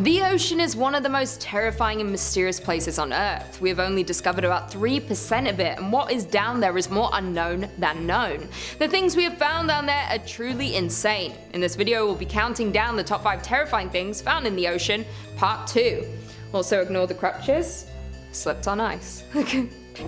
The ocean is one of the most terrifying and mysterious places on Earth. We have only discovered about 3% of it, and what is down there is more unknown than known. The things we have found down there are truly insane. In this video, we'll be counting down the top 5 terrifying things found in the ocean, part 2. Also ignore the crutches. Slipped on ice.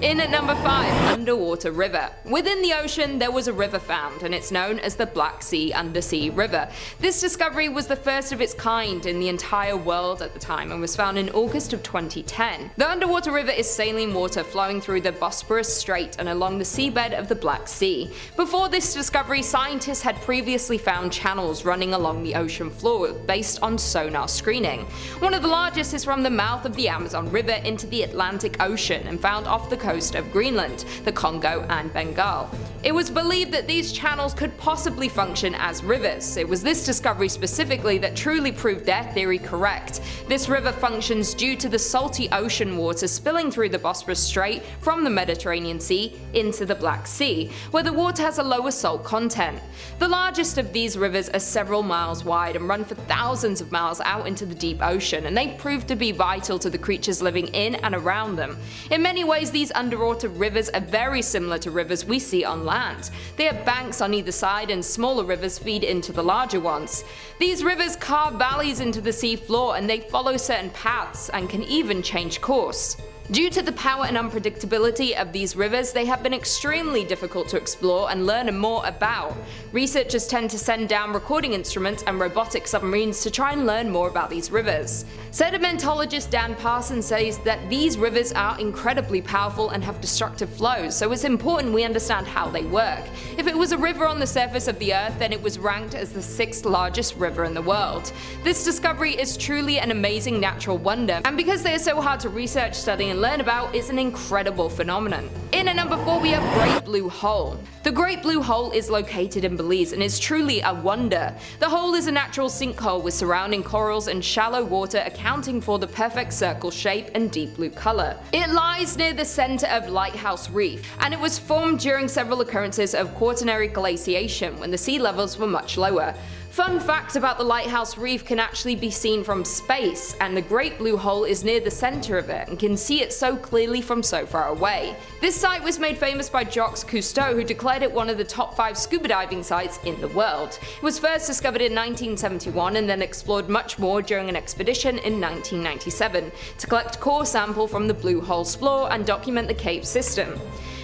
In at number 5, underwater river. Within the ocean, there was a river found, and it's known as the Black Sea Undersea River. This discovery was the first of its kind in the entire world at the time and was found in August of 2010. The underwater river is saline water flowing through the Bosporus Strait and along the seabed of the Black Sea. Before this discovery, scientists had previously found channels running along the ocean floor based on sonar screening. One of the largest is from the mouth of the Amazon River into the Atlantic Ocean and found off the coast of Greenland, the Congo, and Bengal. It was believed that these channels could possibly function as rivers. It was this discovery specifically that truly proved their theory correct. This river functions due to the salty ocean water spilling through the Bosporus Strait from the Mediterranean Sea into the Black Sea, where the water has a lower salt content. The largest of these rivers are several miles wide and run for thousands of miles out into the deep ocean, and they proved to be vital to the creatures living in and around them. In many ways, these underwater rivers are very similar to rivers we see on land. They have banks on either side, and smaller rivers feed into the larger ones. These rivers carve valleys into the sea floor, and they follow certain paths and can even change course. Due to the power and unpredictability of these rivers, they have been extremely difficult to explore and learn more about. Researchers tend to send down recording instruments and robotic submarines to try and learn more about these rivers. Sedimentologist Dan Parsons says that these rivers are incredibly powerful and have destructive flows, so it's important we understand how they work. If it was a river on the surface of the Earth, then it was ranked as the 6th largest river in the world. This discovery is truly an amazing natural wonder, and because they are so hard to research, study, and learn about, it's an incredible phenomenon. In at number 4, we have Great Blue Hole. The Great Blue Hole is located in Belize and is truly a wonder. The hole is a natural sinkhole with surrounding corals and shallow water accounting for the perfect circle shape and deep blue color. It lies near the center of Lighthouse Reef, and it was formed during several occurrences of Quaternary glaciation when the sea levels were much lower. Fun fact about the Lighthouse Reef can actually be seen from space, and the Great Blue Hole is near the center of it and can see it so clearly from so far away. This site was made famous by Jacques Cousteau, who declared it one of the top 5 scuba diving sites in the world. It was first discovered in 1971 and then explored much more during an expedition in 1997 to collect core sample from the Blue Hole's floor and document the cave system.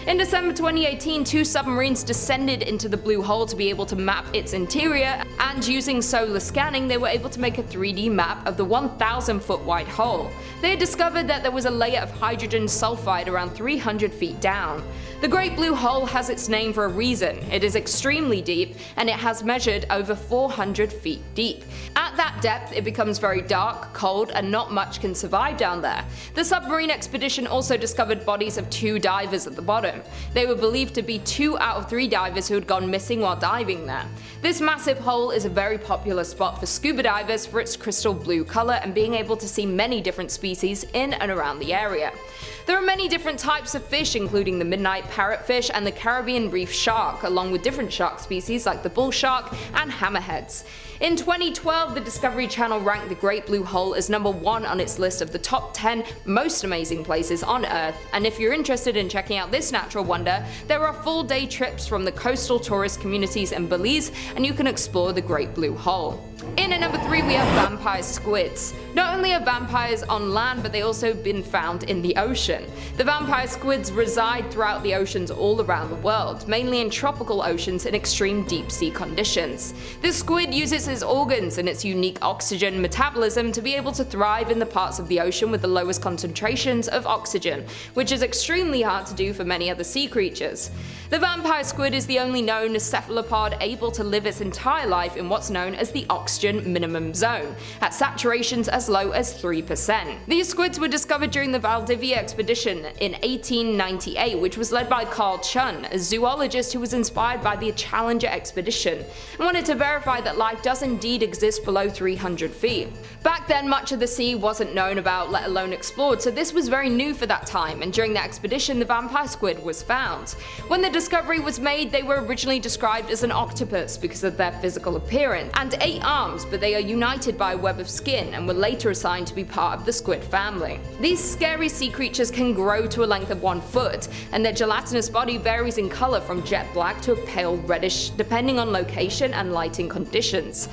In December 2018, 2 submarines descended into the Blue Hole to be able to map its interior, and using solar scanning, they were able to make a 3D map of the 1,000-foot wide hole. They had discovered that there was a layer of hydrogen sulfide around 300 feet down. The Great Blue Hole has its name for a reason. It is extremely deep, and it has measured over 400 feet deep. At that depth, it becomes very dark, cold, and not much can survive down there. The submarine expedition also discovered bodies of 2 divers at the bottom. They were believed to be 2 out of 3 divers who had gone missing while diving there. This massive hole is a very popular spot for scuba divers for its crystal blue color and being able to see many different species in and around the area. There are many different types of fish, including the midnight parrotfish and the Caribbean reef shark, along with different shark species like the bull shark and hammerheads. In 2012, the Discovery Channel ranked the Great Blue Hole as number 1 on its list of the top 10 most amazing places on Earth, and if you're interested in checking out this natural wonder, there are full-day trips from the coastal tourist communities in Belize, and you can explore the Great Blue Hole. In at number 3, we have vampire squids. Not only are vampires on land, but they also been found in the ocean. The vampire squids reside throughout the oceans all around the world, mainly in tropical oceans in extreme deep sea conditions. This squid uses its organs and its unique oxygen metabolism to be able to thrive in the parts of the ocean with the lowest concentrations of oxygen, which is extremely hard to do for many other sea creatures. The vampire squid is the only known cephalopod able to live its entire life in what's known as the oxygen minimum zone, at saturations as low as 3%. These squids were discovered during the Valdivia expedition in 1898, which was led by Carl Chun, a zoologist who was inspired by the Challenger expedition and wanted to verify that life does indeed exist below 300 feet. Back then, much of the sea wasn't known about, let alone explored, so this was very new for that time, and during that expedition, the vampire squid was found. When the discovery was made, they were originally described as an octopus because of their physical appearance, and 8 arms arms, but they are united by a web of skin and were later assigned to be part of the squid family. These scary sea creatures can grow to a length of 1 foot, and their gelatinous body varies in color from jet black to a pale reddish depending on location and lighting conditions.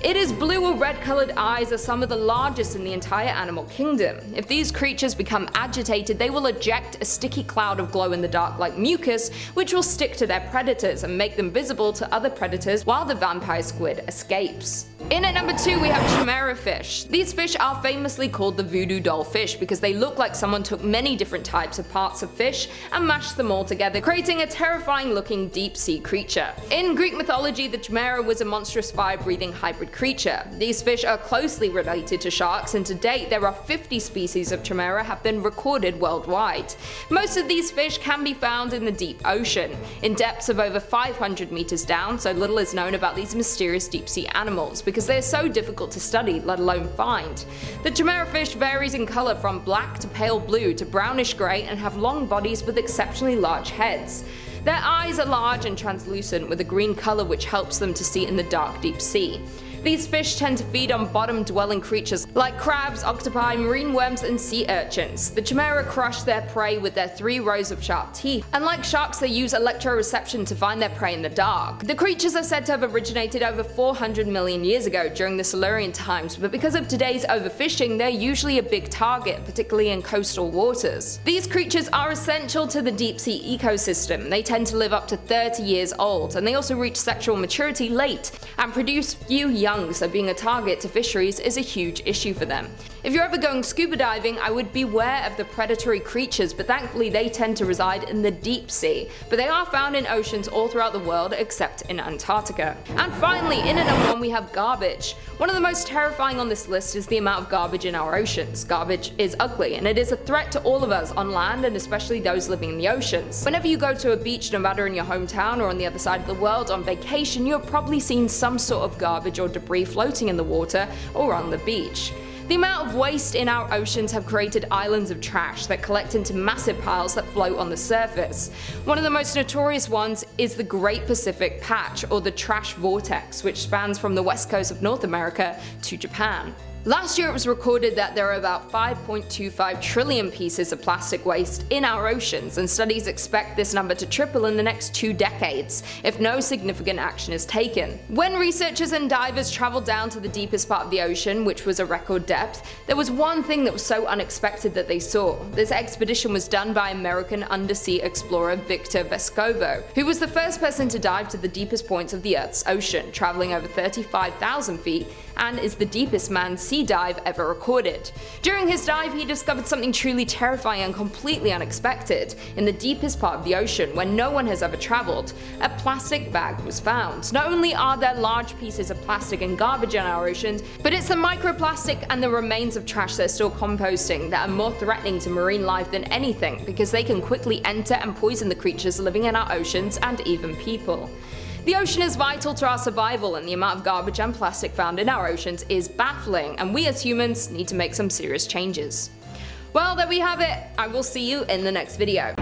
It is blue or red colored eyes are some of the largest in the entire animal kingdom. If these creatures become agitated, they will eject a sticky cloud of glow-in-the-dark like mucus, which will stick to their predators and make them visible to other predators while the vampire squid escapes. In at number 2 we have Chimaera fish. These fish are famously called the voodoo doll fish because they look like someone took many different types of parts of fish and mashed them all together, creating a terrifying looking deep sea creature. In Greek mythology, the Chimaera was a monstrous fire-breathing hybrid creature. These fish are closely related to sharks, and to date there are 50 species of Chimaera have been recorded worldwide. Most of these fish can be found in the deep ocean, in depths of over 500 meters down, so little is known about these mysterious deep sea animals because they are so difficult to study, let alone find. The Chimaera fish varies in color from black to pale blue to brownish gray and have long bodies with exceptionally large heads. Their eyes are large and translucent with a green color which helps them to see in the dark deep sea. These fish tend to feed on bottom-dwelling creatures like crabs, octopi, marine worms, and sea urchins. The Chimaera crush their prey with their 3 rows of sharp teeth, and like sharks they use electroreception to find their prey in the dark. The creatures are said to have originated over 400 million years ago during the Silurian times, but because of today's overfishing they're usually a big target, particularly in coastal waters. These creatures are essential to the deep sea ecosystem. They tend to live up to 30 years old, and they also reach sexual maturity late and produce few young, so being a target to fisheries is a huge issue for them. If you're ever going scuba diving, I would beware of the predatory creatures, but thankfully they tend to reside in the deep sea, but they are found in oceans all throughout the world except in Antarctica. And finally, in at number 1 we have garbage. One of the most terrifying on this list is the amount of garbage in our oceans. Garbage is ugly, and it is a threat to all of us on land and especially those living in the oceans. Whenever you go to a beach, no matter in your hometown or on the other side of the world on vacation, you have probably seen some sort of garbage or debris floating in the water or on the beach. The amount of waste in our oceans have created islands of trash that collect into massive piles that float on the surface. One of the most notorious ones is the Great Pacific Patch, or the Trash Vortex, which spans from the west coast of North America to Japan. Last year it was recorded that there are about 5.25 trillion pieces of plastic waste in our oceans, and studies expect this number to triple in the next 2 decades if no significant action is taken. When researchers and divers traveled down to the deepest part of the ocean, which was a record depth, there was one thing that was so unexpected that they saw. This expedition was done by American undersea explorer Victor Vescovo, who was the first person to dive to the deepest points of the Earth's ocean, traveling over 35,000 feet, and is the deepest manned sea dive ever recorded. During his dive, he discovered something truly terrifying and completely unexpected. In the deepest part of the ocean, where no one has ever traveled, a plastic bag was found. Not only are there large pieces of plastic and garbage in our oceans, but it's the microplastic and the remains of trash that are still composting that are more threatening to marine life than anything, because they can quickly enter and poison the creatures living in our oceans and even people. The ocean is vital to our survival, and the amount of garbage and plastic found in our oceans is baffling, and we as humans need to make some serious changes. Well, there we have it. I will see you in the next video.